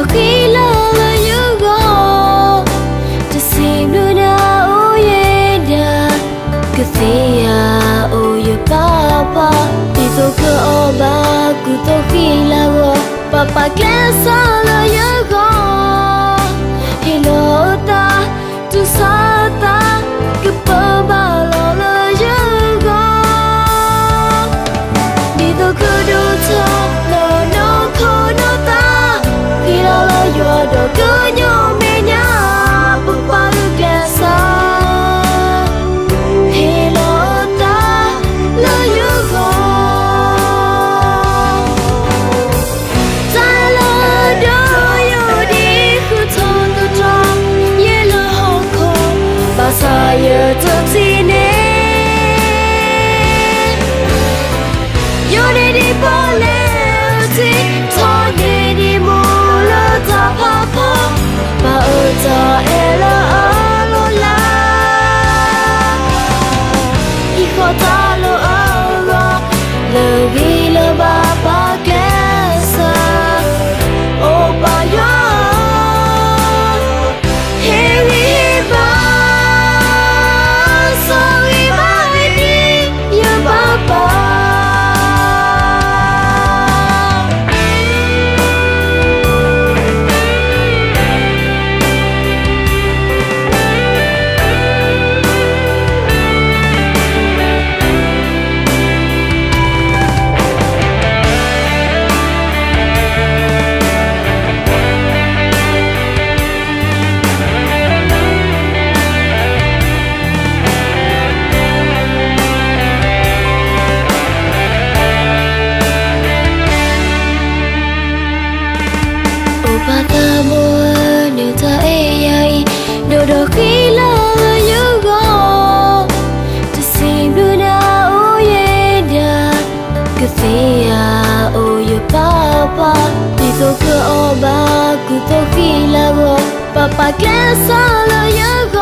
đó khi là yêu go to xem đôi na oye da cứ thế à oye papa đi tôi cứ ở ba cứ tôi khi là go papa kén xa là yêu go hello ta tu sa ta cứ bơ ba lo là yêu go đi tôi cứดูเธอlo nó khó nó ta khi lo lo yo do cứ nhau mẹ nhá bưng ba lu kẻ xa hello ta là yêu go ta là đó yêu đi cứ thon cứ tròn ye là hong khô ba sa ye thực gì nè yo đi đi bỏ lỡ thì thôi đi đi mua lỡ ta papa ba ở ta ela lo la y khó ta lo aro lỡ ghi lỡ ba kẻ xa ô ba yo hey we ba sorry ba đi yo ba ba ta mua nếu ta ai đồ đó khi là yêu go to xem đôi na oye da cứ thế à oye papa đi tôi cứ ở ba cứ tôi khi là go papa kén xa là yêu go